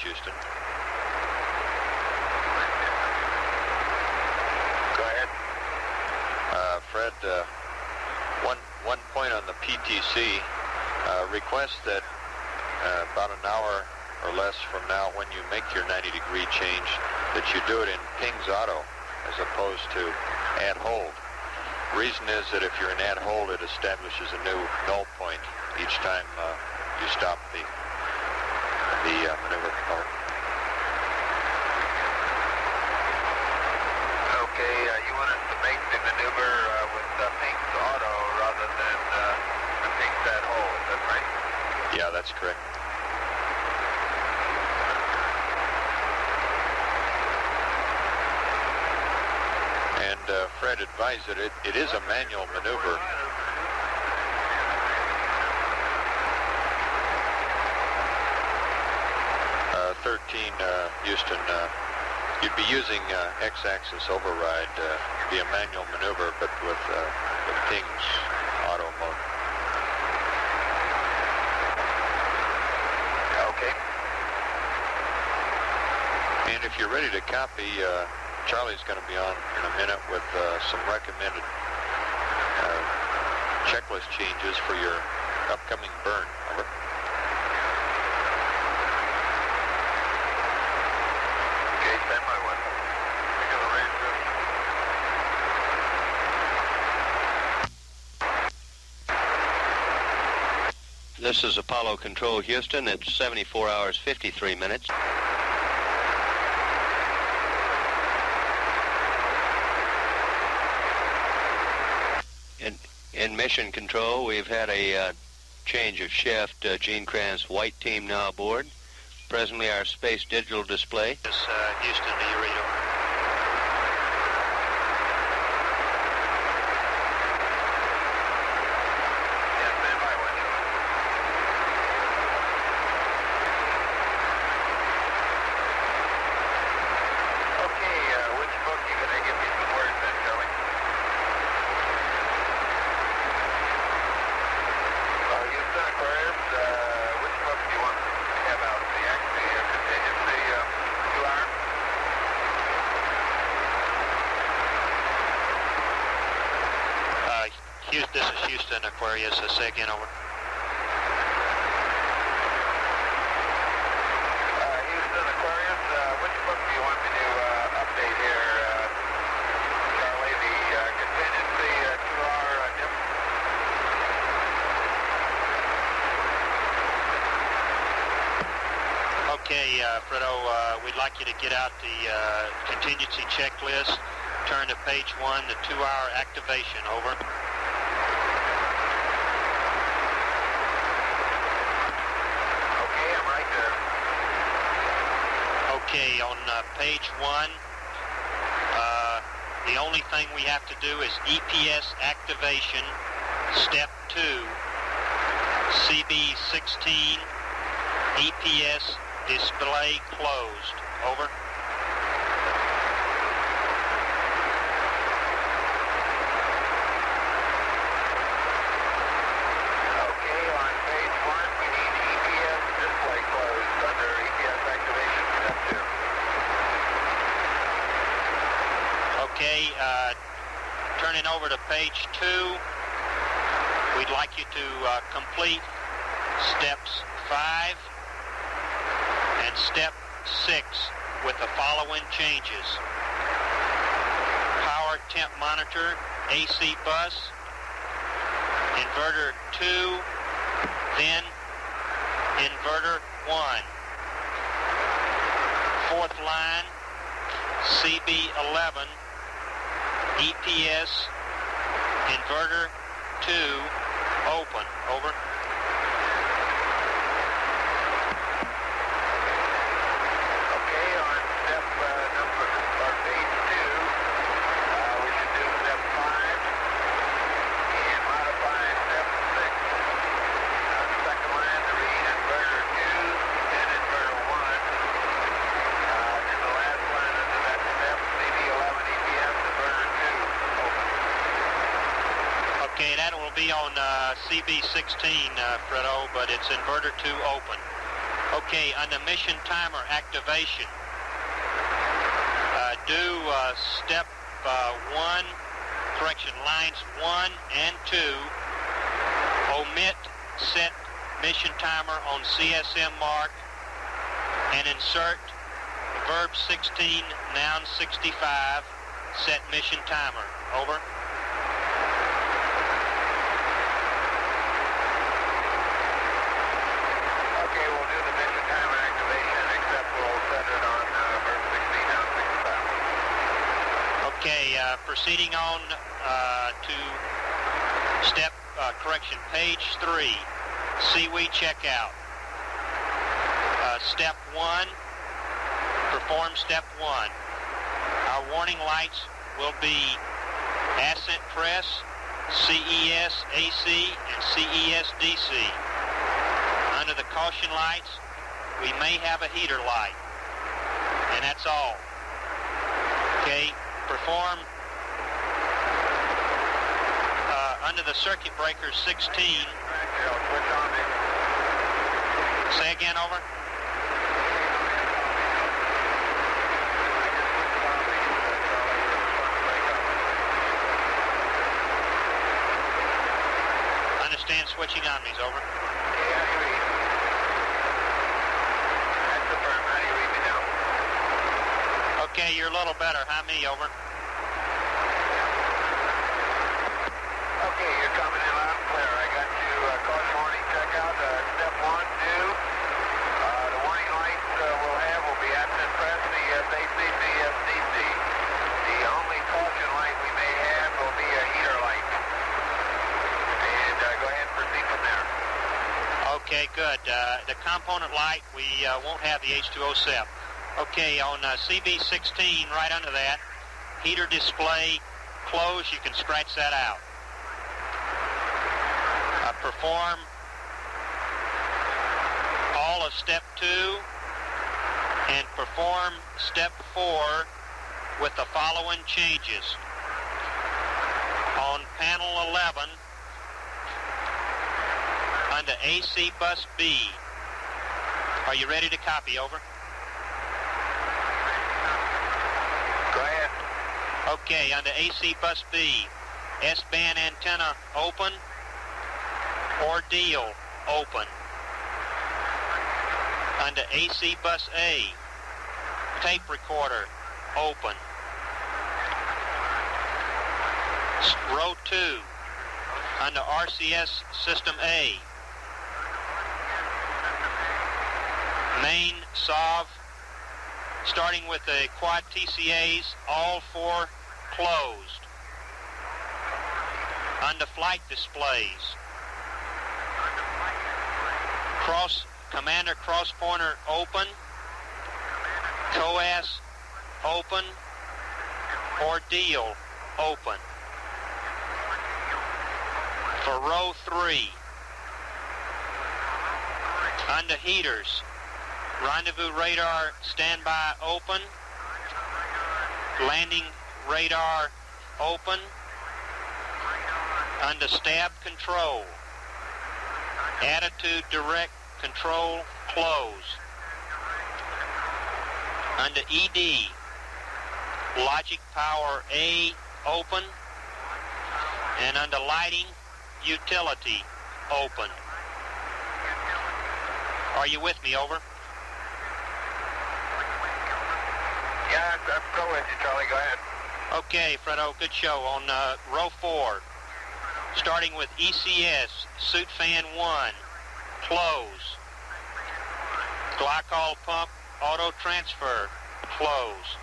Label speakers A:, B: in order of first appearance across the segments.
A: Houston.
B: Go ahead.
A: Fred, one point on the PTC. Request that about an hour or less from now, when you make your 90-degree change, that you do it in pings auto as opposed to add hold. Reason is that if you're in add hold, it establishes a new null point each time you stop the maneuver.
B: Okay, you want us to make the maneuver with pings auto rather than the pings add hold, is that right?
A: Yeah, that's correct. And Fred advised that it is a manual maneuver. 13, Houston, you'd be using X-axis override, be a manual maneuver, but with pings auto mode.
B: Okay.
A: And if you're ready to copy, Charlie's going to be on in a minute with some recommended checklist changes for your upcoming burn. Over.
B: Okay, stand by one. We got a range of...
C: This is Apollo Control Houston. It's 74 hours, 53 minutes. In Mission Control, we've had a change of shift. Gene Kranz's white team now aboard. Presently, our space digital display.
A: Yes, Houston, do you read over?
B: Yeah, stand by one. Okay, which book you gonna give me some words in, Kelly? Houston Aquarius, which book do you want to have out? The Contingency 2-hour?
A: Houston, this is Houston Aquarius. Say again, over.
B: Houston Aquarius, which book do you want me to update here? Charlie, the Contingency 2-hour dip.
D: Okay, Fredo, we'd like you to get out the contingency checklist, turn to page 1, the 2-hour activation, over.
B: Okay, I'm right there.
D: Okay, on page 1, the only thing we have to do is EPS activation, step 2, CB16, EPS display closed. Over.
B: Okay, on page 1, we need EPS display closed under EPS activation step 2.
D: Okay, turning over to page 2, we'd like you to complete steps 5 and step 6 with the following changes. Power temp monitor, AC bus, inverter 2, then inverter 1. Fourth line, CB11, EPS, inverter 2, open. Over.
B: Okay, on step page 2, we should do step 5 and modify step 6. The second line to read inverter 2, then inverter 1. And the last line under that step, CB11 EPS inverter 2, open.
D: Okay, that will be on CB16, Fredo, but it's inverter 2 open. Okay, under mission timer activation, do step 1, correction, lines 1 and 2, omit set mission timer on CSM mark, and insert verb 16, noun 65, set mission timer. Over.
B: Okay, we'll do the mission timer activation, except we'll set it on verb 16, noun 65.
D: Okay, proceeding on to step, correction, page 3, Seaweed checkout. Step 1, perform step 1. Our warning lights will be ascent press, CES AC, and CES DC. Under the caution lights, we may have a heater light, and that's all. Okay, perform under the circuit breaker 16. Say again, over. Understand switching on me's, over.
B: Okay, how do you read? That's the firm. How do you read me now?
D: Okay, you're a little better. Hi, me, over.
B: Okay, you're coming in loud and clear. I got you caution warning checkout. Step 1, do. The warning lights we'll have will be absent press, CSAC, CSDC. The only caution light we may have will be a heater light. And go ahead and proceed from there.
D: Okay, good. The component light, we won't have the H2O SEP. Okay, on CB16, right under that, heater display closed. You can scratch that out. Perform all of step 2 and perform step 4 with the following changes. On panel 11, under AC bus B, are you ready to copy? Over.
B: Go ahead.
D: Okay, under AC bus B, S-band antenna open, ordeal open. Under AC bus A, tape recorder open. Row 2, under RCS system A, main SOV, starting with the quad TCAs, all 4 closed. Under flight displays, commander cross pointer open, COAS open, ordeal open. For row 3, under heaters, rendezvous radar standby open, landing radar open. Under stab control, attitude direct control close. Under ED, logic power A open, and under lighting, utility open. Are you with me? Over.
B: Yeah, I'm go with you, Charlie. Go ahead.
D: Okay, Fredo, good show. On row 4, starting with ECS, suit fan 1, close. Glycol pump, auto transfer, close.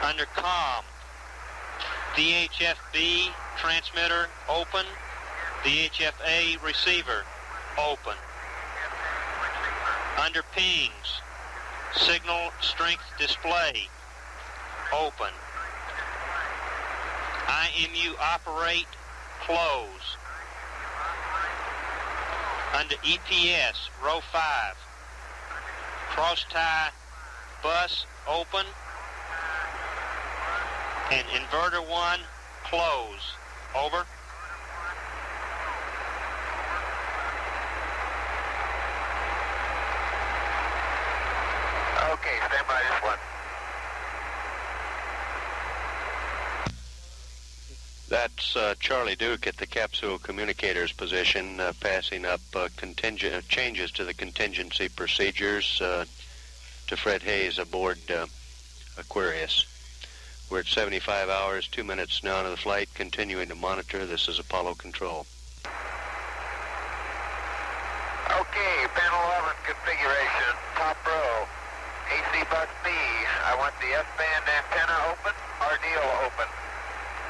D: Under COM, VHF-B transmitter open, VHF-A receiver open. Under pings, signal strength display open. IMU operate close. Under EPS, row 5, cross tie bus open, and inverter 1 close. Over.
C: That's Charlie Duke at the capsule communicator's position, passing up changes to the contingency procedures to Fred Hayes aboard Aquarius. We're at 75 hours, 2 minutes now into the flight, continuing to monitor. This is Apollo Control.
B: Okay, panel 11 configuration, top row. AC bus B, I want the S-band antenna open, RDO open.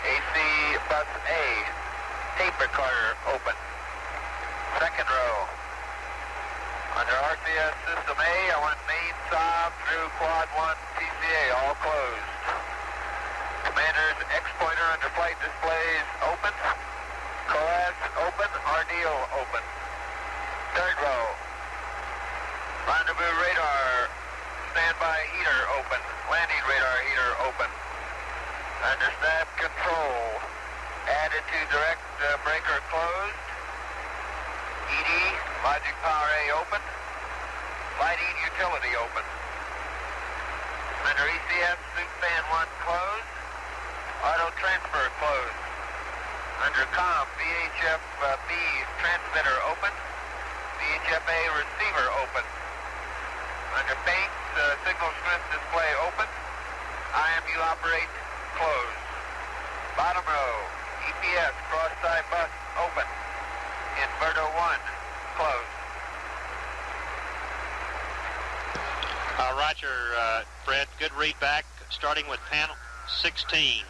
B: AC bus A, tape recorder open. Second row. Under RCS system A, I want main sob through quad 1 TCA, all closed. Commander's X-pointer under flight displays open. COAS open, RDO open. Third row. Rendezvous radar, standby heater open. Landing radar heater open. Under snap control. Attitude direct breaker closed. ED, logic power A open. Lighting utility open. Under ECS, suit fan 1 closed. Auto transfer closed. Under COM, VHF B transmitter open. VHF A receiver open. Under paint, signal strength display open. IMU operate closed. Bottom row, EPS cross-side bus open. Inverter 1 closed.
D: Roger, Fred. Good readback, starting with panel 16.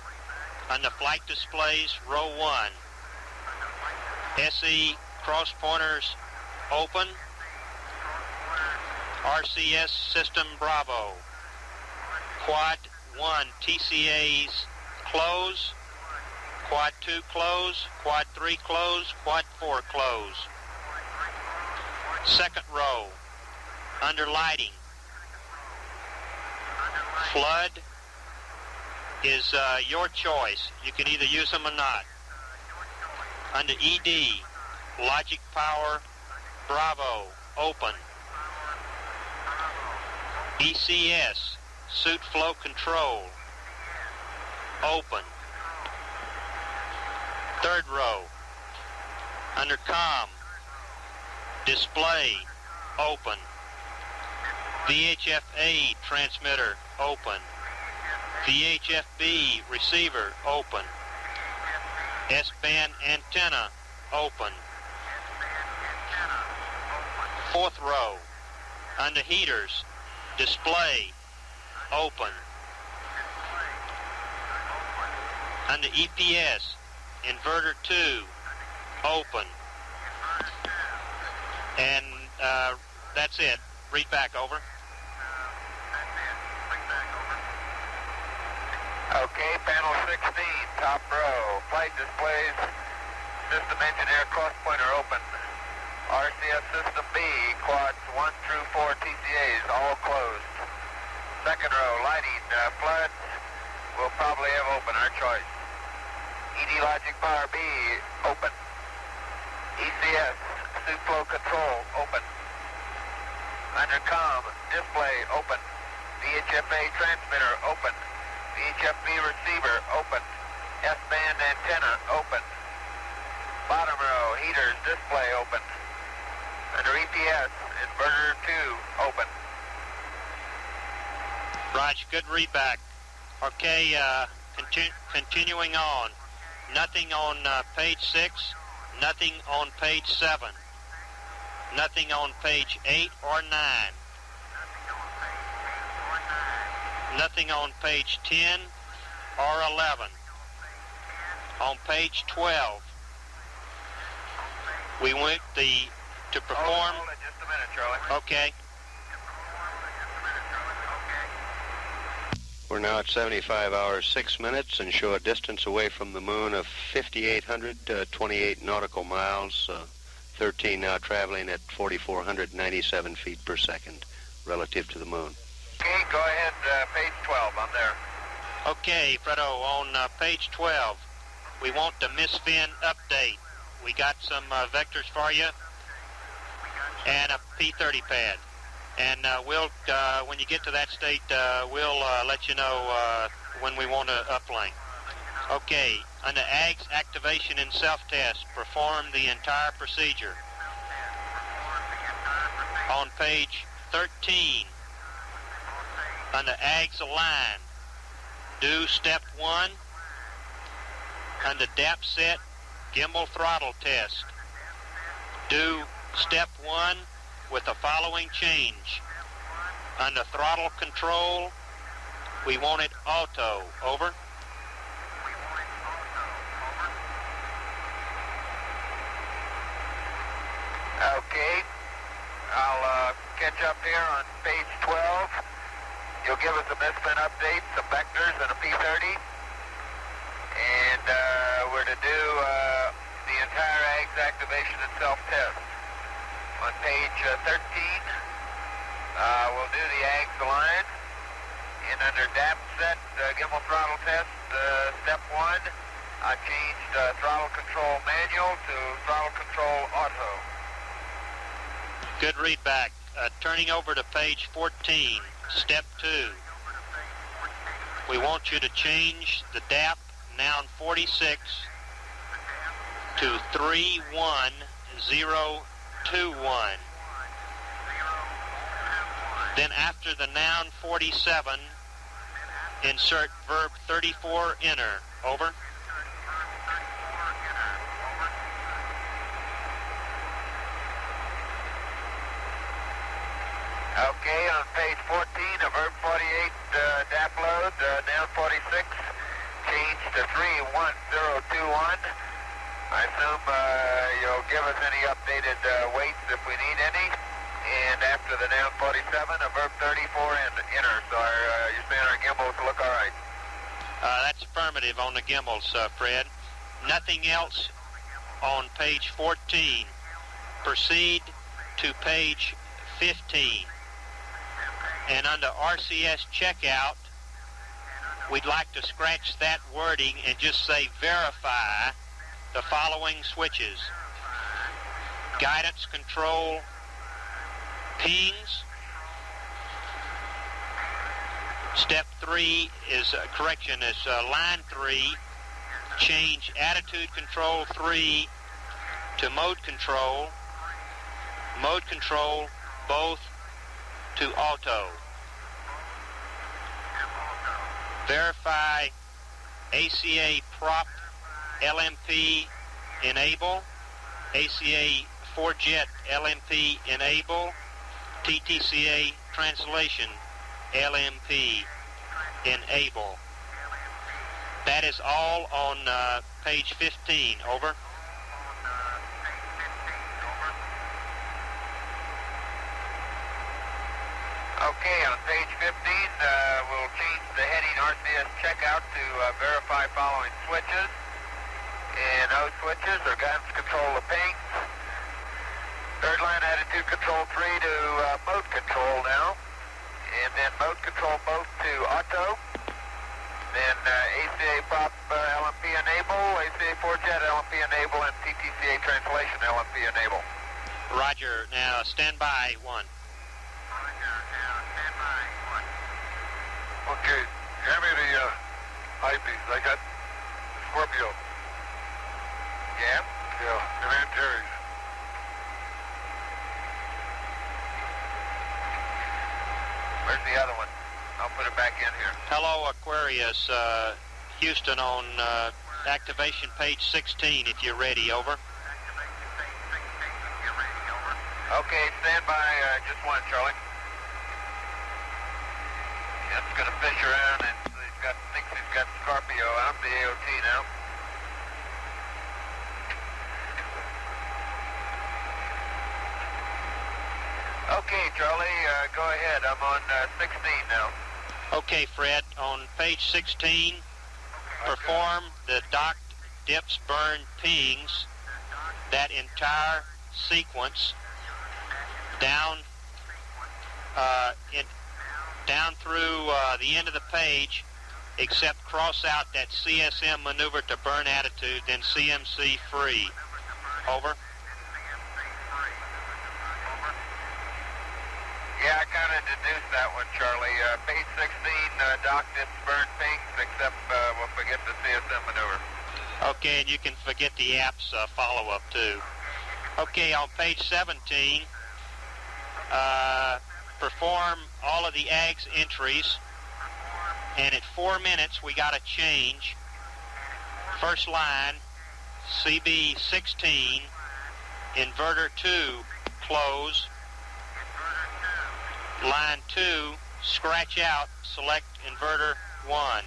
D: On the flight displays, row 1. SE cross pointers open. RCS system Bravo. Quad 1 TCAs close. Quad 2 close. Quad 3 close. Quad 4 close. Second row. Under lighting. Flood is your choice. You can either use them or not. Under ED, logic power, Bravo, open. ECS, suit flow control, open. Third row. Under COM, display, open. VHF-A transmitter, open. VHF-B receiver, open. S-band antenna, open. Fourth row. Under heaters, display, open. Under EPS, inverter 2, open. And that's it. Read back, over.
B: Okay, panel 16, top row. Flight displays, system engineer cross pointer open. RCS system B, quads 1 through 4 TCAs, all closed. Second row, lighting, floods, we'll probably have open, our choice. ED logic power B, open. ECS, suit flow control, open. Under COM, display, open. VHF-A transmitter, open. VHF-B receiver, open. S-band antenna, open. Bottom row, heaters, display, open. Under EPS, inverter 2, open.
D: Roger, good readback. Okay, continuing on. Nothing on page 6, nothing on page 7, nothing on page 8 or 9, nothing on page 10 or 11. On page 12, we went to perform...
B: Hold it just a minute, Charlie.
D: Okay.
C: We're now at 75 hours, 6 minutes, and show a distance away from the moon of 5,800, 28 nautical miles, 13 now traveling at 4,497 feet per second relative to the moon.
B: Okay, go ahead, page 12, I'm there.
D: Okay, Fredo, on page 12, we want the misfin update. We got some vectors for you and a P30 pad. And we'll, when you get to that state, we'll let you know when we want to uplink. Okay, under AGS activation and self-test, perform the entire procedure. On page 13, under AGS align, do step 1. Under DAP set, gimbal throttle test. Do step 1 with the following change. Under throttle control, we want it auto. Over.
B: Okay. I'll catch up here on page 12. You'll give us a misspin update, some vectors, and a P30. And we're to do the entire AGS activation and self-test. On page 13, we'll do the AGS align. And under DAP set, gimbal throttle test, step 1, I changed throttle control manual to throttle control auto.
D: Good read back. Turning over to page 14, step 2. We want you to change the DAP noun 46 to 31021. Then after the noun 47, insert verb 34 enter. Over.
B: Okay, on page 14, a verb 48 DAP load, noun 46, changed to 31021. I assume you'll give us any updated weights if we need any. And after the noun 47, a verb 34 enter. So you're saying our gimbals look all right?
D: That's affirmative on the gimbals, Fred. Nothing else on page 14. Proceed to page 15. And under RCS checkout, we'd like to scratch that wording and just say verify the following switches. Guidance control pings. Step 3 is correction is line 3. Change attitude control 3 to mode control. Mode control both to auto. Verify ACA prop LMP enable. ACA 4-jet LMP enable. TTCA translation LMP enable. That is all on page 15. Over.
B: Okay, on page 15, we'll change the heading RCS checkout to verify following switches. And those switches are guidance control to pings. Third line attitude control 3 to mode control now. And then mode control both to auto. Then ACA prop LMP enable, ACA 4-jet LMP enable, and TTCA translation LMP enable.
D: Roger. Now stand by 1.
B: Okay, hand me the eyepiece. I got Scorpio. Yeah? Yeah, and Antares. Where's the other one? I'll put it back in here.
D: Hello, Aquarius. Houston on activation page 16 if you're ready. Over.
B: Okay, stand by just one, Charlie. Just gonna fish around and thinks he's got Scorpio out, the AOT now. Okay, Charlie, go ahead. I'm on 16 now.
D: Okay, Fred. On page 16, perform the docked dips burn pings, that entire sequence down down through the end of the page, except cross out that CSM maneuver to burn attitude, then CMC free. Over.
B: Yeah, I kind of deduced that one, Charlie. Page 16, docked dips burn pings, except we'll forget the CSM maneuver.
D: Okay, and you can forget the apps follow-up too. Okay, on page 17, perform all of the AGS entries, and at 4 minutes we got to change. First line, CB16, inverter 2, close. Line 2, scratch out, select inverter 1.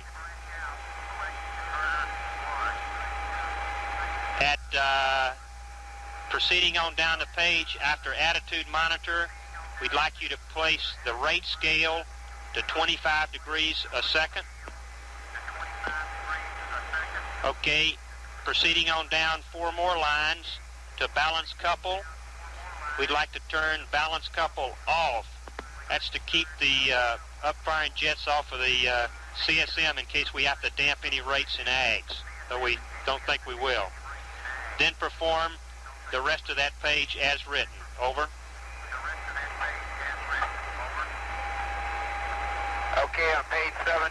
D: At proceeding on down the page, after attitude monitor, we'd like you to place the rate scale to 25 degrees a second. Okay, proceeding on down 4 more lines to balance couple. We'd like to turn balance couple off. That's to keep the upfiring jets off of the CSM in case we have to damp any rates in AGS, though we don't think we will. Then perform the rest of that page as written. Over.
B: Okay, on page 17,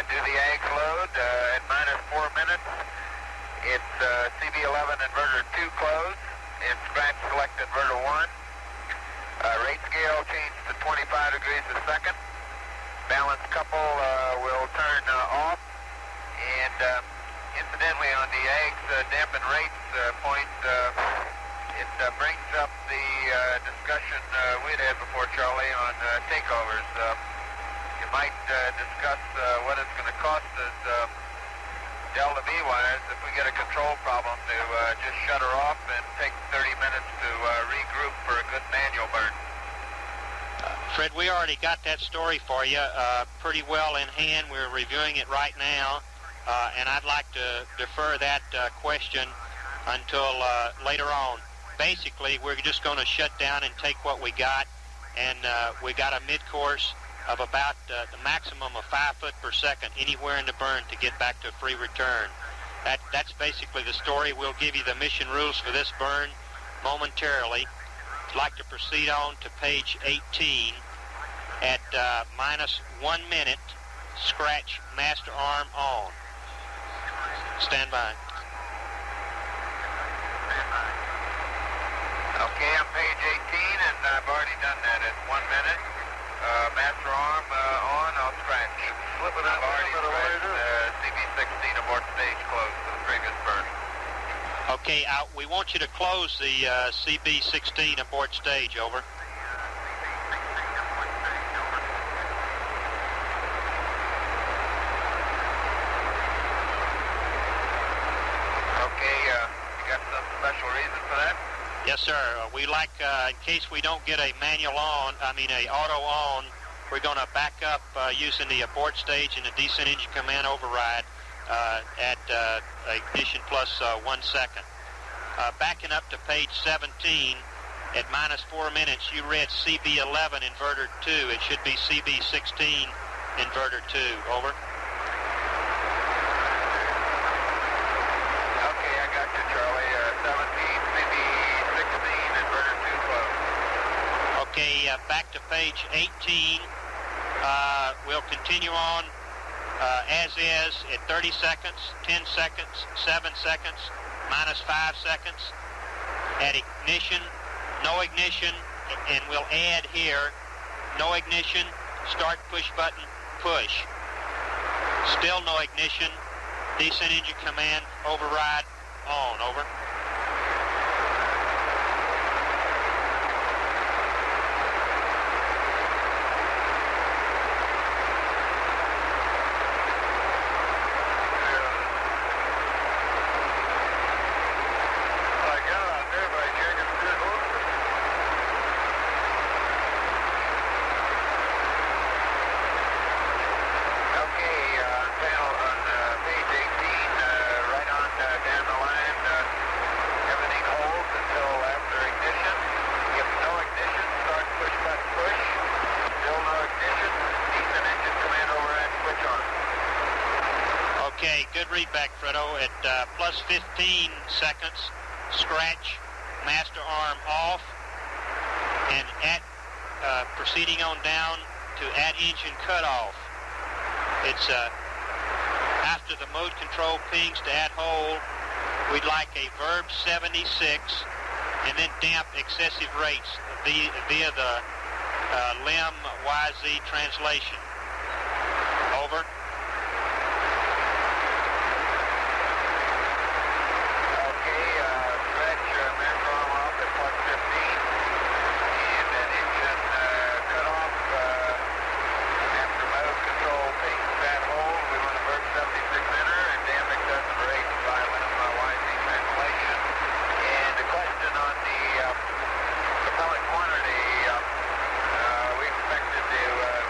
B: do the AGS load at -4 minutes. It's CB11 inverter 2 close, and scratch select inverter 1. Rate scale change to 25 degrees a second. Balance couple will turn off. And incidentally, on the AGS dampen rates point, it brings up the discussion we'd had before, Charlie, on takeovers. You might discuss what it's going to cost us Delta V-wise if we get a control problem to just shut her off and take 30 minutes to regroup for a good manual burn.
D: Fred, we already got that story for you pretty well in hand. We're reviewing it right now, and I'd like to defer that question until later on. Basically, we're just going to shut down and take what we got, and we got a mid-course of about the maximum of 5 foot per second anywhere in the burn to get back to free return. That's basically the story. We'll give you the mission rules for this burn momentarily. I'd like to proceed on to page 18 at -1 minute. Scratch master arm on. Stand by.
B: Okay, on page 18, and I've already done that at 1 minute. Master arm on, I'll scratch. Flip it up. I've already scratched CB16 abort stage closed for the previous burn.
D: Okay, we want you to close the CB16 abort stage. Over.
B: Okay, you got some special reason for that?
D: Yes, sir. We like, in case we don't get a manual on, a auto on, we're going to back up using the abort stage and the descent engine command override at ignition plus 1 second. Backing up to page 17, at -4 minutes, you read CB11 inverter 2. It should be CB16 inverter 2. Over.
B: Okay, I got you, Charlie. 17, CB16 inverter 2 closed.
D: Okay, back to page 18. We'll continue on as is at 30 seconds, 10 seconds, 7 seconds, -5 seconds. At ignition, no ignition, and we'll add here, no ignition, start push button, push. Still no ignition, descent engine command override on. Over. Okay, good readback, Fredo. At plus 15 seconds, scratch master arm off, and at proceeding on down to at engine cutoff. It's after the mode control pings to at hold, we'd like a verb 76 and then damp excessive rates via the lim YZ translation. Over.
B: Okay, stretch master arm off at plus 15. And then engine cut off after mode control takes that hold. We want to verb 76 enter and damp excessive rates by lim YZ translation. And the question on the propellant quantity, we expected to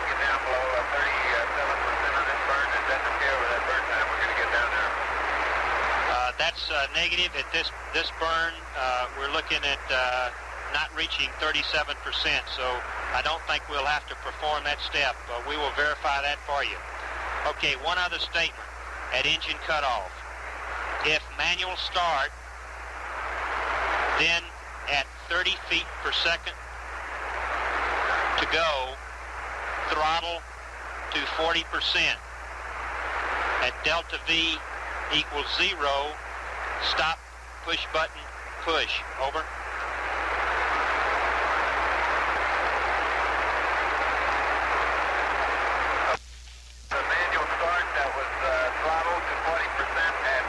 B: get down below 37% on this burn. It doesn't appear with that burn time we're going to get down there.
D: That's negative. At this burn, we're looking at not reaching 37%, so I don't think we'll have to perform that step. We will verify that for you. Okay, one other statement at engine cutoff. If manual start, then at 30 feet per second to go, throttle to 40%. At delta V equals 0, stop, push button, push. Over.
B: The manual start, that was throttle to 40% at,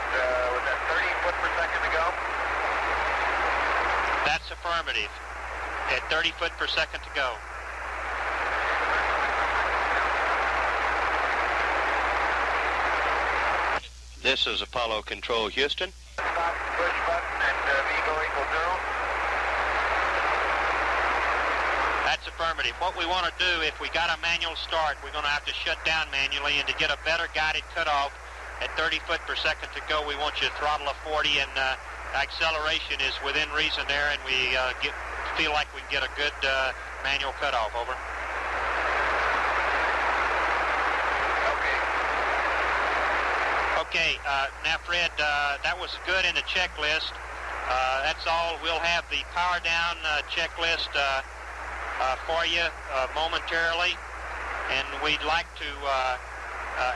B: was that 30 foot per second to go?
D: That's affirmative. At 30 foot per second to go.
C: This is Apollo Control, Houston.
B: Stop, push button at VGO equals 0.
D: That's affirmative. What we want to do, if we got a manual start, we're going to have to shut down manually, and to get a better guided cutoff at 30 foot per second to go, we want you to throttle a 40, and acceleration is within reason there, and we feel like we can get a good manual cutoff. Over. Okay, now Fred, that was good in the checklist. That's all. We'll have the power down checklist for you momentarily, and we'd like to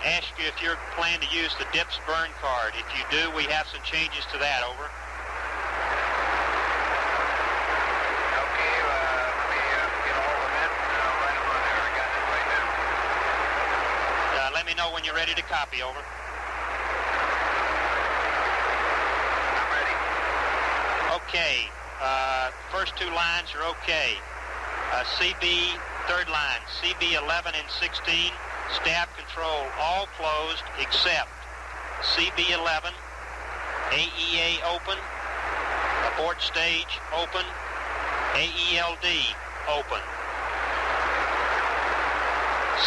D: ask you if you're planning to use the DIPS burn card. If you do, we have some changes to that. Over.
B: Okay, let me get a hold of it, and I'll write them on there. I got it right now.
D: Let me know when you're ready to copy. Over.
B: I'm ready.
D: Okay, first two lines are okay. CB, third line, CB 11 and 16, stab control, all closed except CB 11, AEA open, abort stage open, AELD open.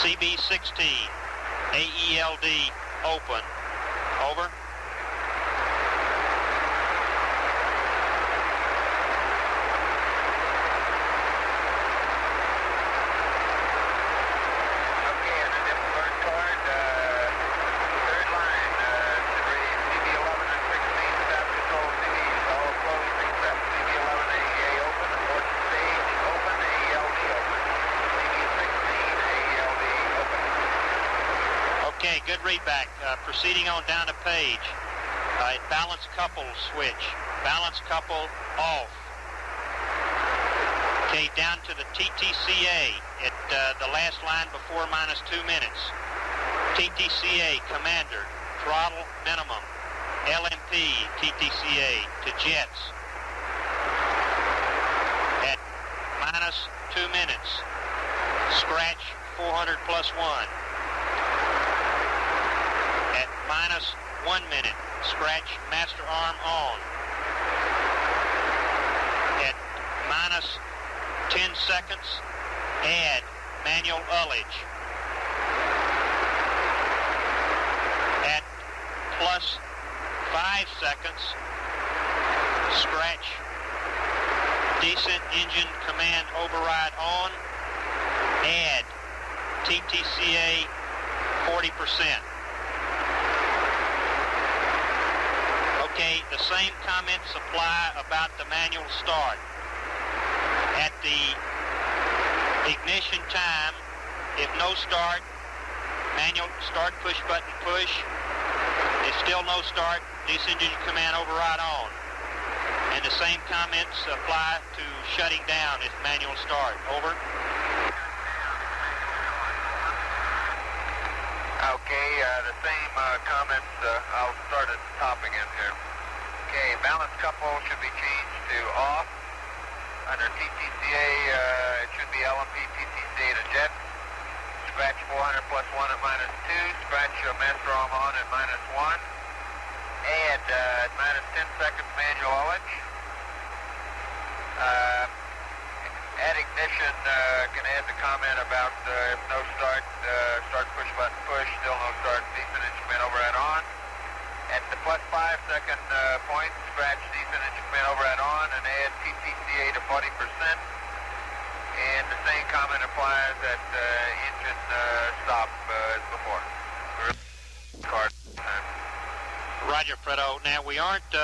D: CB 16, AELD open. Over. Okay, good readback. Proceeding on down the page. Balance couple switch. Balance couple off. Okay, down to the TTCA at the last line before -2 minutes. TTCA commander, throttle minimum. LMP TTCA to jets at -2 minutes. Scratch 400 +1. At -1 minute, scratch master arm on. At -10 seconds, add manual ullage. At +5 seconds, scratch descent engine command override on. Add TTCA 40%. Okay, the same comments apply about the manual start. At the ignition time, if no start, manual start push button push. If still no start, descending command override on. And the same comments apply to shutting down if manual start. Over.
B: Okay, the same comments. I'll start at the top again here. Okay, balance couple should be changed to off. Under TTCA, it should be LMP TTCA to jet. Scratch 400 plus 1 at -2. Scratch master arm on at -1. Add -10 seconds manual ullage. Add ignition, can add the comment about if no start, start push button push, still no start, decent instrument override on. At the plus 5 second point, scratch decent instrument override on and add TTCA to 40%. And the same comment applies at engine stop as before. Card time.
D: Roger, Fredo. Now, we aren't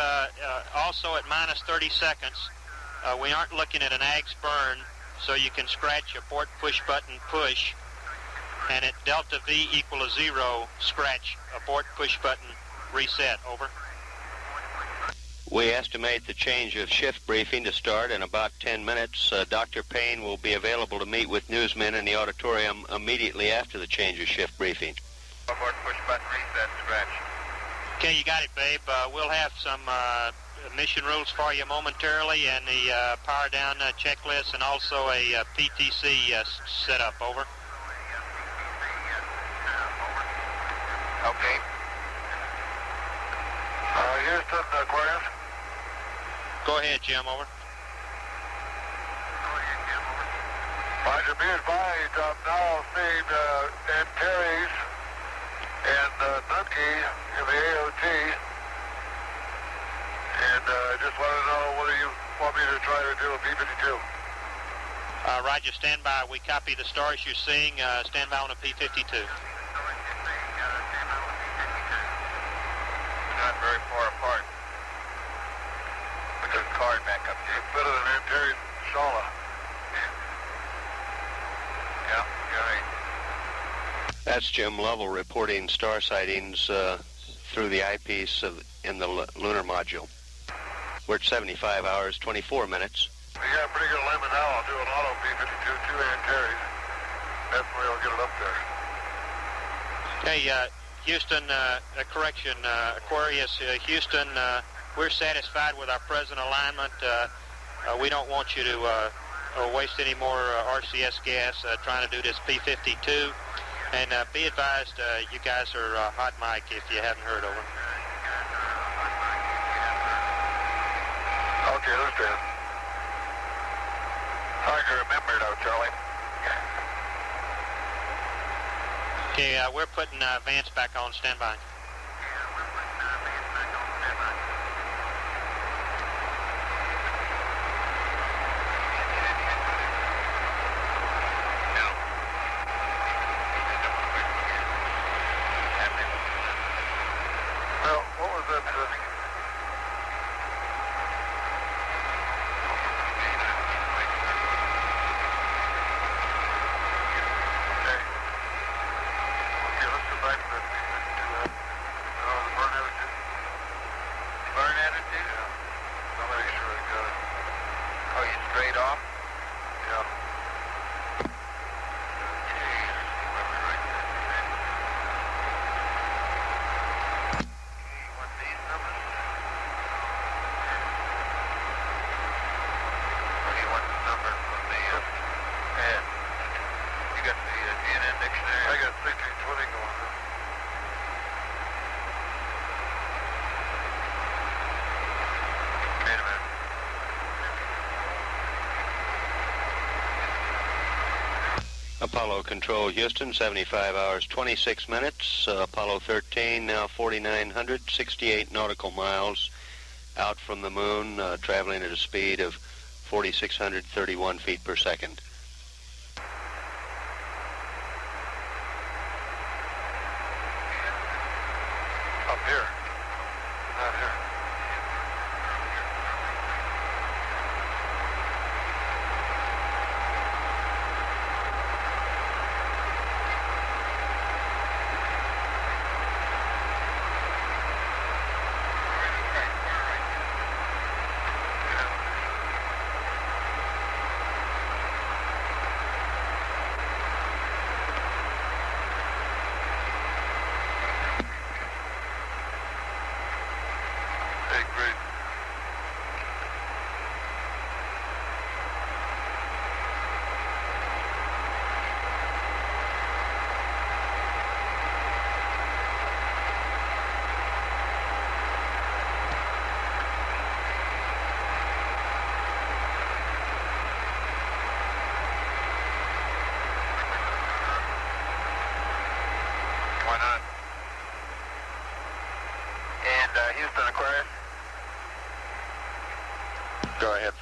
D: also at -30 seconds. We aren't looking at an AGS burn, so you can scratch a port push button push, and at delta V equal to 0, scratch a port push button reset. Over.
C: We estimate the change of shift briefing to start in about 10 minutes. Dr. Payne will be available to meet with newsmen in the auditorium immediately after the change of shift briefing.
B: Port push button reset, scratch.
D: Okay, you got it, babe. We'll have some mission rules for you momentarily, and the power down checklist, and also a PTC setup. Over.
B: Okay. Houston, Aquarius.
D: Go ahead, Jim. Over.
B: Roger, be advised, I'm now seeing Antares and Nunkey in the AOT, and just want to know whether you want me to try to do a P-52.
D: Roger, stand by. We copy the stars you're seeing. Stand by on a P-52.
B: Not very far apart. Put this card back up here. It's better than Antares and Shala. Yeah, you're right.
C: That's Jim Lovell reporting star sightings through the eyepiece in the lunar module. We're at 75 hours, 24 minutes.
B: We got a pretty good limit now. I'll do an auto P-52 to Antares. That's where I'll get it up there.
D: Hey, Houston, correction, Aquarius, Houston, we're satisfied with our present alignment. We don't want you to waste any more RCS gas trying to do this P-52. And be advised, you guys are hot mic if you haven't heard. Over.
B: Okay, understand. Hard to remember though, Charlie.
D: Okay, we're putting Vance back on standby.
B: Well, what was that?
C: Apollo Control, Houston, 75 hours, 26 minutes. Apollo 13, now 4,968 nautical miles out from the moon, traveling at a speed of 4,631 feet per second.
B: Up here. Not here.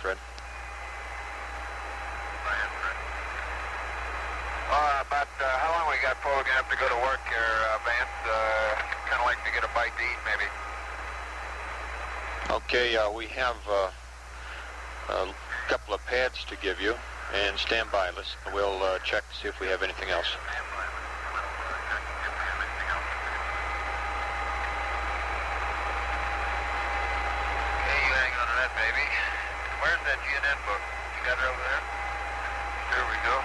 A: Fred.
B: About how long we got before we're going to have to go to work here, Vance? Kind of like to get a bite to eat, maybe.
A: Okay, we have a couple of pads to give you, and stand by. We'll check to see if we have anything else.
B: Okay, you hang on to that, baby. Where's that GNN book? You got it over there? There we go.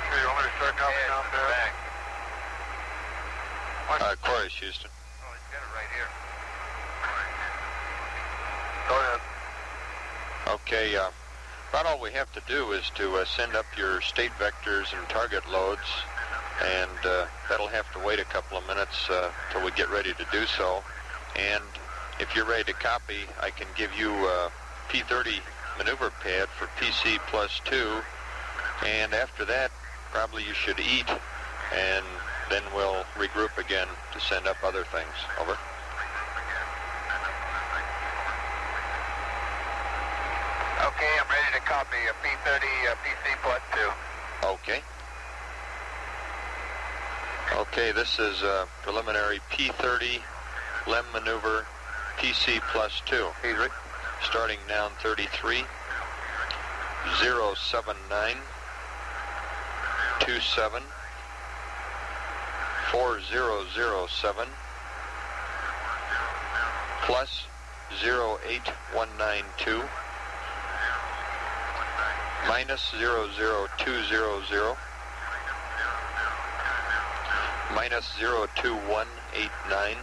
B: Sure, you want me to start copying out there? Back.
A: Corey's Houston.
B: Oh, he's got it right here. Go ahead.
A: Okay, about all we have to do is to send up your state vectors and target loads, and that'll have to wait a couple of minutes till we get ready to do so. And if you're ready to copy, I can give you a P30 maneuver pad for PC+2, and after that, probably you should eat, and then we'll regroup again to send up other things. Over.
B: Okay, I'm ready to copy a P30 PC+2.
A: Okay. Okay, this is a preliminary P30 LEM maneuver PC+2. Starting now in 33, 079, 27, 4007, plus 08192, minus 00200, minus 02189,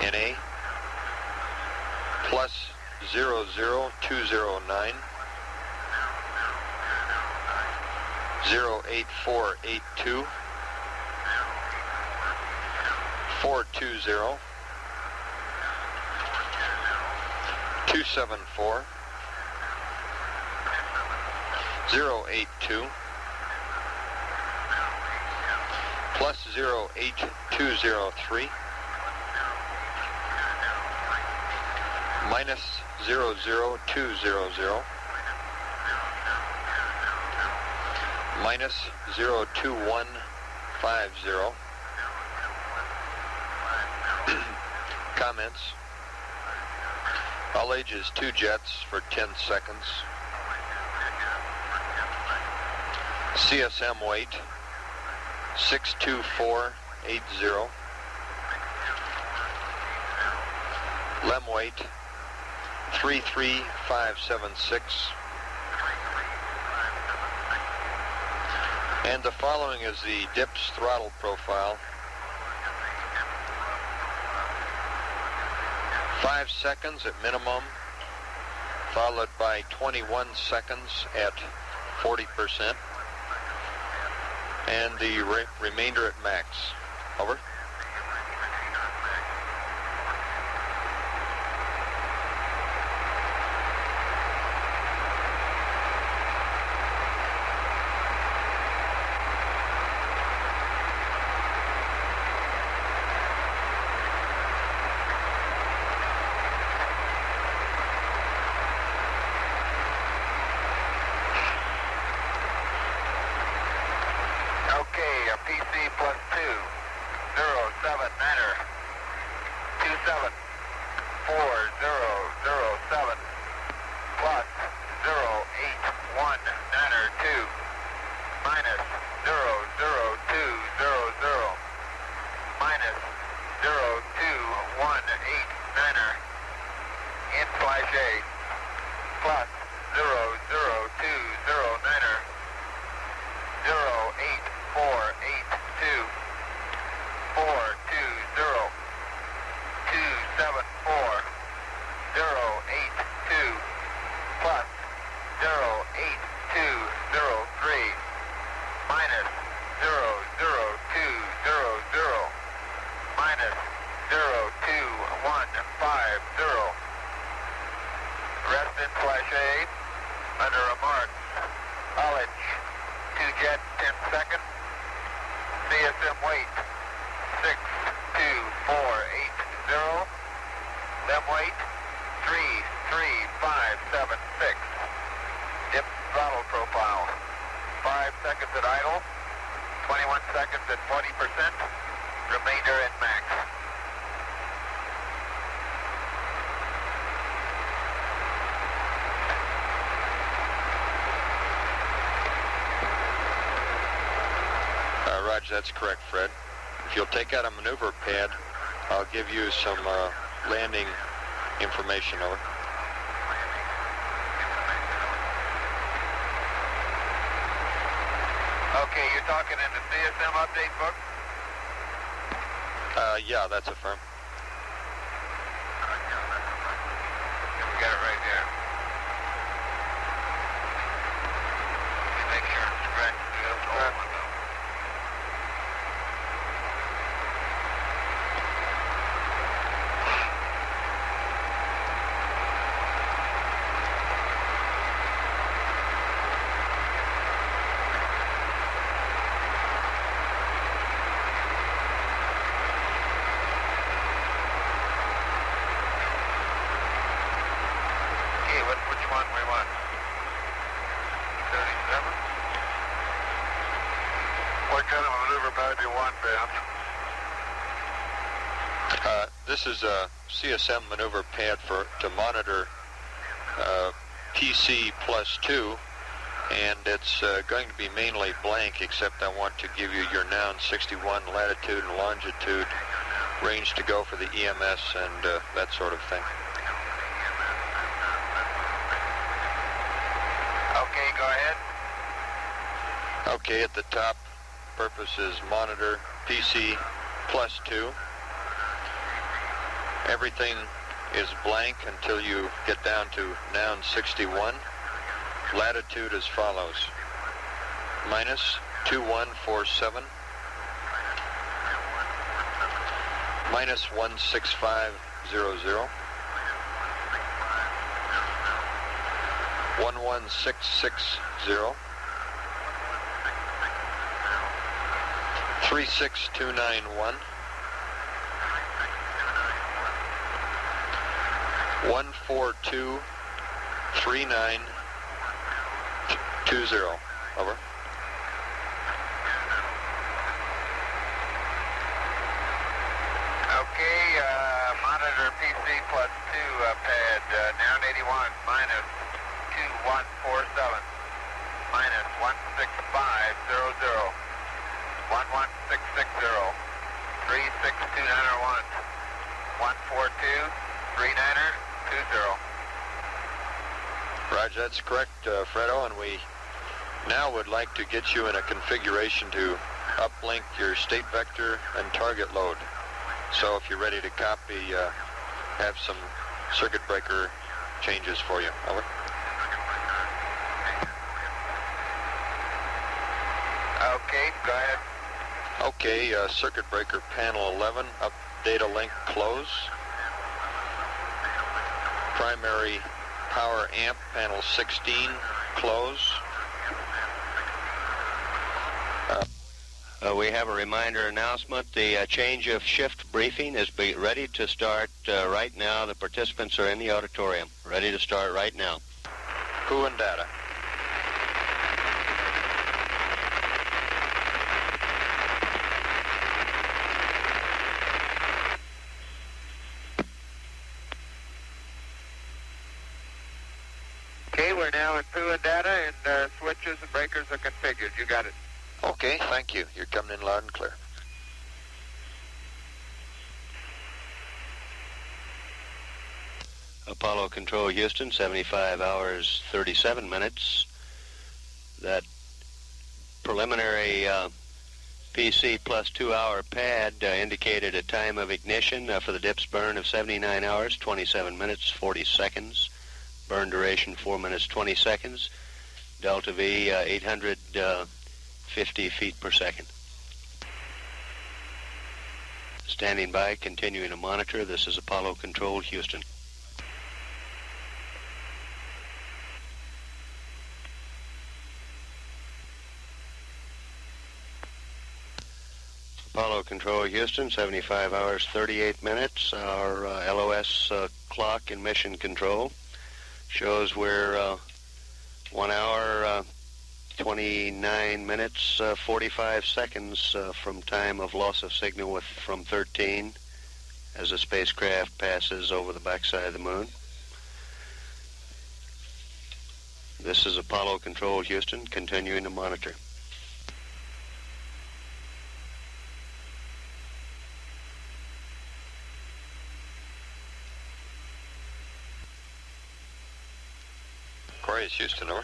A: NA, plus 00209, 08482, 420, 274, 082, plus 08203, minus 00200, minus 02150. Comments. All ages 2 jets for 10 seconds. CSM weight 62480. LEM weight 33576. And the following is the DIPS throttle profile. 5 seconds at minimum, followed by 21 seconds at 40%, and the remainder at max. Over.
B: PC+2, 079er, 274007, plus 081er 2, minus 00200, minus 02189er, in flash 8, plus 00209er, 08482, 420, 274, 082, plus 08203, minus 00200, minus 02150. Rest in flash 8, under remarks, knowledge. 2 jet, 10 seconds. CSM weight, 6248. Them wait. 3, 5, 7, 6. Dip throttle profile. 5 seconds at idle. 21 seconds at 40%. Remainder at max.
A: Roger, that's correct, Fred. If you'll take out a maneuver pad, I'll give you some landing information over.
B: Okay, you're talking in the CSM update book?
A: Yeah, that's affirm.
B: We got it right here. Make sure it's correct. Which one we want? 37? What kind of maneuver pad do you want, Ben?
A: This is a CSM maneuver pad to monitor PC+2, and it's going to be mainly blank, except I want to give you your noun 61 latitude and longitude, range to go for the EMS and that sort of thing.
B: Okay, go ahead.
A: Okay, at the top, purpose is monitor PC+2. Everything is blank until you get down to noun 61. Latitude as follows: minus 2147, minus 16500, 11660, 36291, 1423920. Over.
B: Okay, monitor PC+2 pad, noun 81, minus 2147, minus 16500, 11660, 36291, 1423920.
A: Roger, that's correct, Fredo, and we now would like to get you in a configuration to uplink your state vector and target load. So if you're ready to copy, have some circuit breaker changes for you. Over.
B: Okay, go ahead.
A: Okay, circuit breaker panel 11, up data link close. Primary power amp panel 16, close.
C: We have a reminder announcement. The change of shift briefing is ready to start right now. The participants are in the auditorium, ready to start right now.
A: Who and data?
B: Okay, we're now in PU and data, and switches and breakers are configured. You got it.
A: Okay, thank you. You're coming in loud and clear.
C: Apollo Control Houston, 75 hours, 37 minutes. That preliminary PC plus 2-hour pad indicated a time of ignition for the dips burn of 79 hours, 27 minutes, 40 seconds. Burn duration 4 minutes, 20 seconds. Delta V 850 feet per second. Standing by, continuing to monitor. This is Apollo Control Houston. Apollo Control Houston, 75 hours, 38 minutes. Our LOS clock in mission control shows we're 1 hour, 29 minutes, 45 seconds from time of loss of signal from 13 as the spacecraft passes over the backside of the moon. This is Apollo Control Houston, continuing to monitor.
A: Aquarius Houston, over.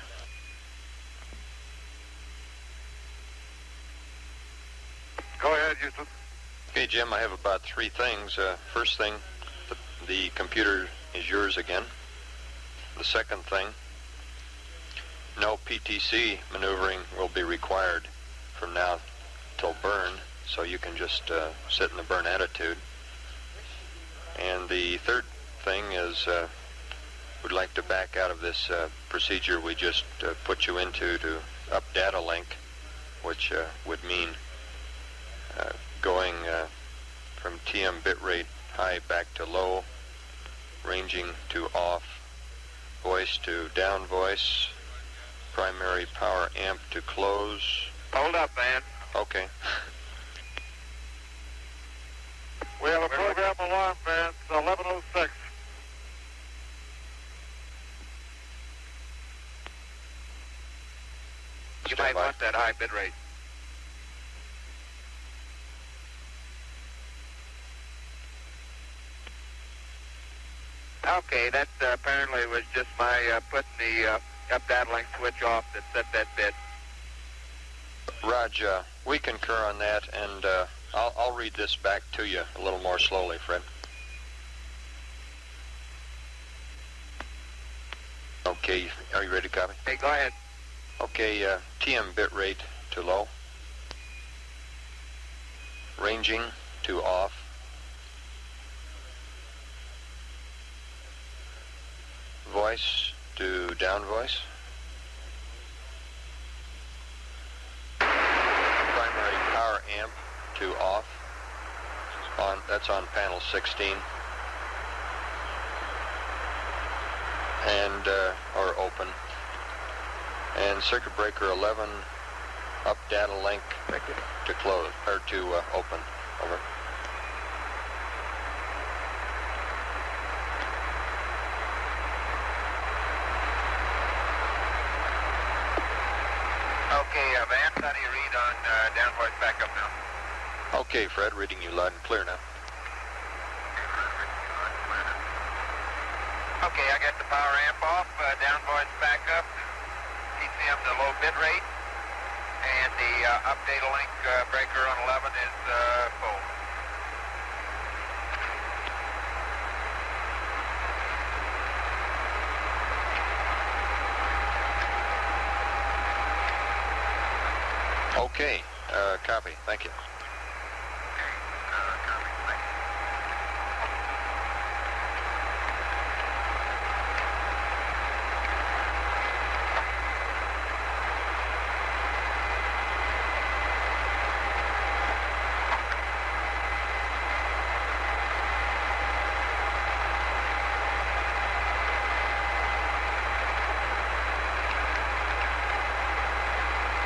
B: Go ahead, Houston.
A: Okay, Jim, I have about three things. First thing, the computer is yours again. The second thing, no PTC maneuvering will be required from now till burn, so you can just sit in the burn attitude. And the third thing is we'd like to back out of this procedure we just put you into to up data link, which would mean going from TM bitrate high back to low, ranging to off, voice to down voice, primary power amp to close.
B: Hold up, man.
A: Okay.
B: We have a program alarm, man. It's 11:06. You
A: Stand
B: might
A: by.
B: want that high bit rate. Okay, that apparently was just my putting the up data link switch off that set that bit.
A: Raj, we concur on that, and I'll read this back to you a little more slowly, Fred. Okay, are you ready to copy?
B: Hey, go ahead.
A: Okay, TM bitrate to low, ranging to off, voice to down voice, primary power amp to off, that's on panel 16, and or open, and circuit breaker 11 up data link to close, or to open. Over.
B: Okay, Vance, how do you read on down voice backup now?
A: Okay, Fred, reading you loud and clear now.
B: Okay, I got the power amp off, down voice backup, TCM to low bit rate, and the up data link breaker on 11 is full.
A: Okay, copy, thank you.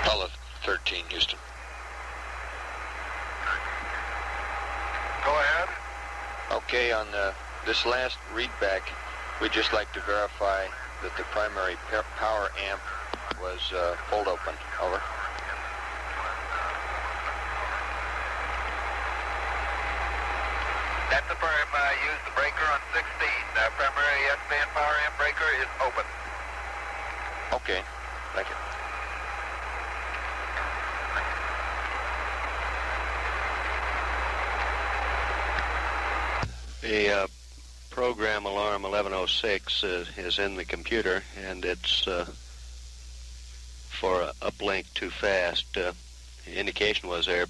A: Apollo 13, Houston.
B: Go ahead.
A: Okay, on this last readback, we'd just like to verify that the primary power amp was pulled open. Over.
B: That's the firm used the breaker on 16. Primary S-band power amp breaker is open.
A: Okay, thank you.
C: The program alarm 1106 is in the computer, and it's for a uplink too fast. The indication was there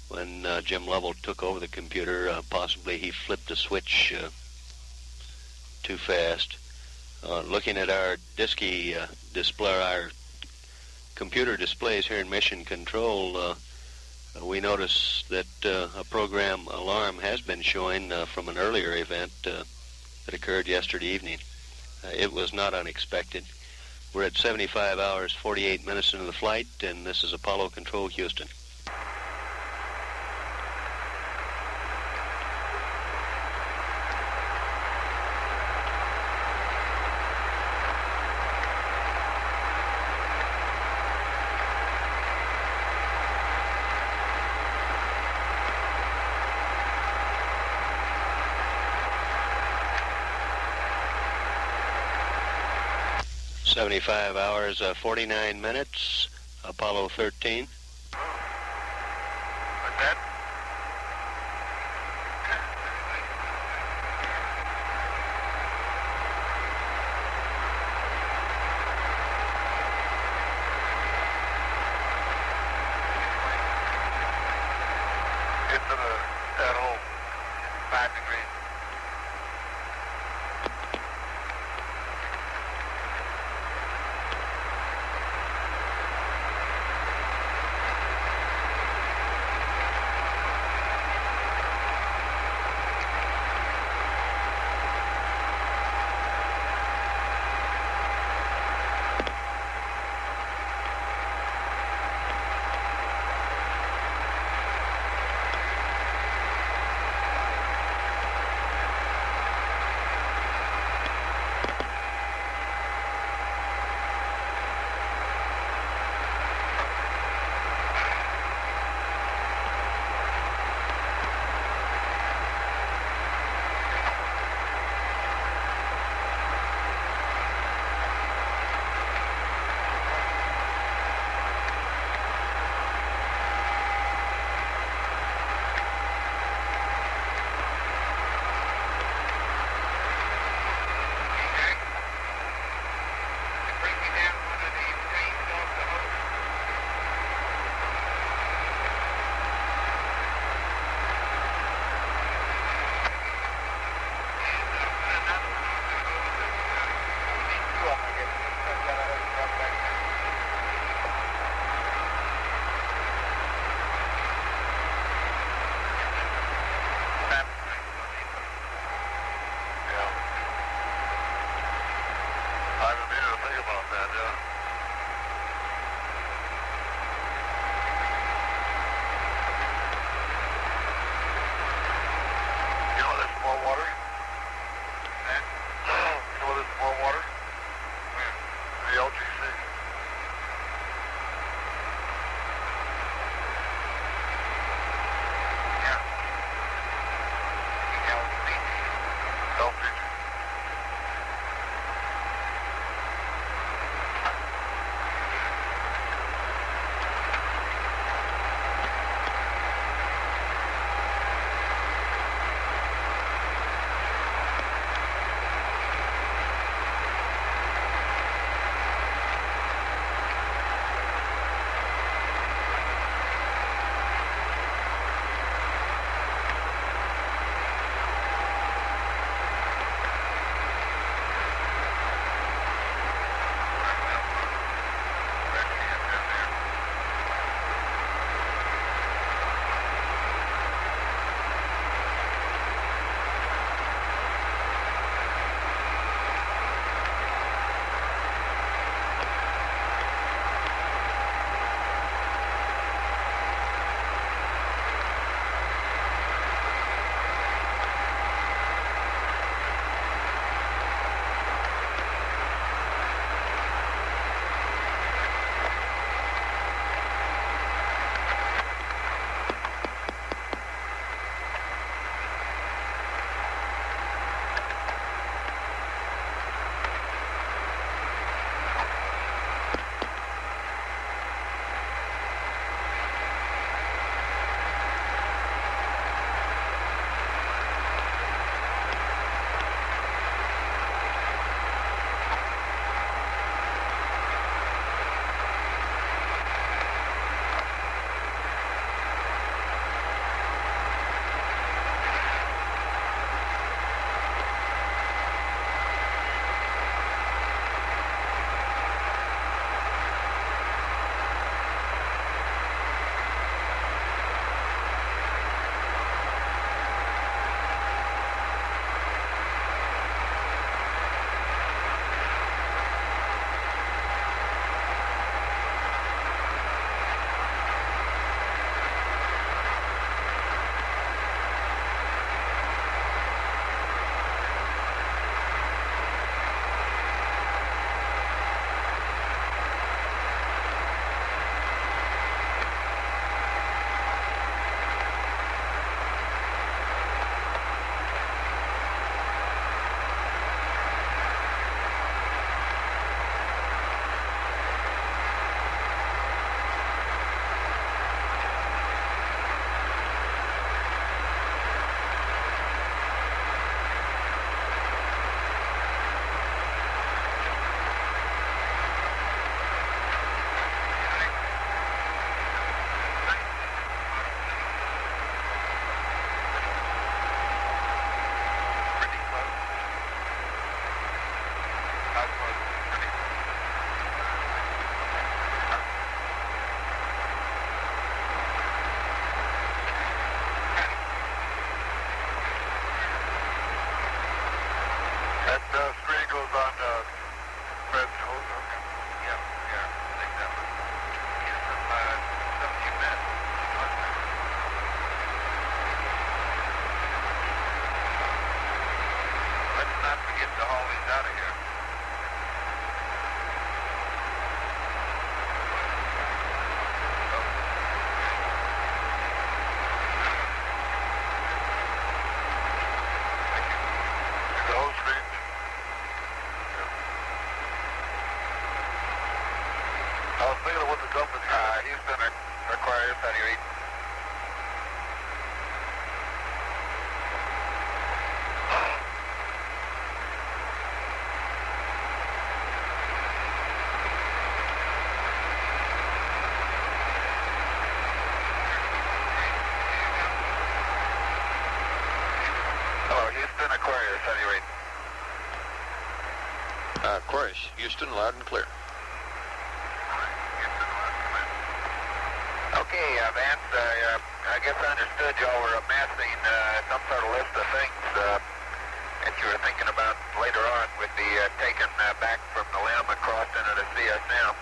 C: when Jim Lovell took over the computer. Possibly he flipped the switch too fast. Looking at our display, our computer displays here in Mission Control, We notice that a program alarm has been showing from an earlier event that occurred yesterday evening. It was not unexpected. We're at 75 hours, 48 minutes into the flight, and this is Apollo Control, Houston. Seventy-five hours, 49 minutes, Apollo 13.
B: What's that? Get to that whole 5 degrees. signal with the compass. Houston, Aquarius, how do you read? Hello, Houston, Aquarius, how do you read?
A: Aquarius, Houston, loud and clear.
B: Okay, Vance, I guess I understood y'all were amassing some sort of list of things that you were thinking about later on would be taken back from the LIM across into the CSM.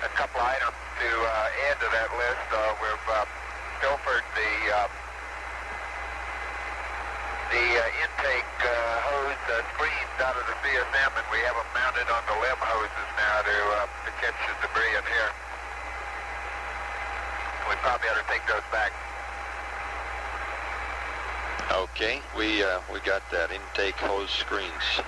B: A couple items to add to that list. We've filtered the intake hose screens out of the CSM, and we have them mounted on the LIM hoses now to catch the debris in here. We probably ought to take those back.
A: Okay, we got that. Intake hose screens.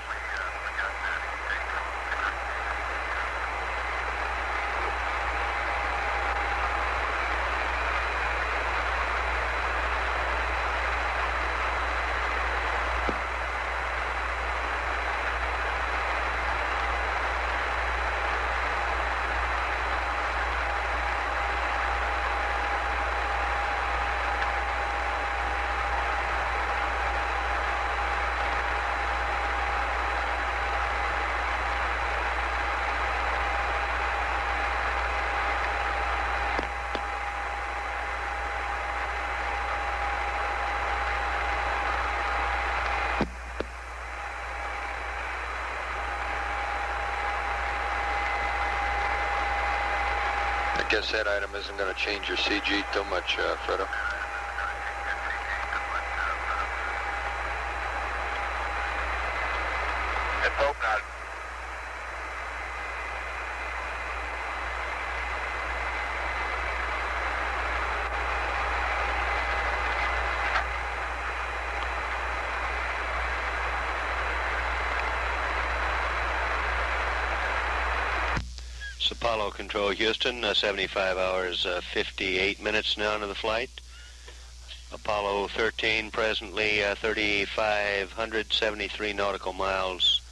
A: I guess that item isn't going to change your CG too much, Fredo.
B: Let's hope not.
C: Apollo Control Houston, 75 hours, 58 minutes now into the flight. Apollo 13 presently 3,573 nautical miles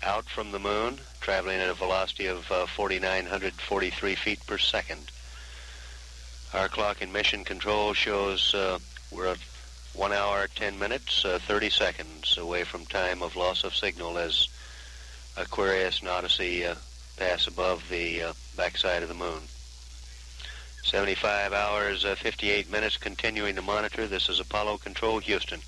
C: out from the moon, traveling at a velocity of 4,943 feet per second. Our clock in mission control shows we're at 1 hour, 10 minutes, 30 seconds away from time of loss of signal as Aquarius and Odyssey pass above the backside of the moon. 75 hours, 58 minutes, continuing to monitor. This is Apollo Control Houston.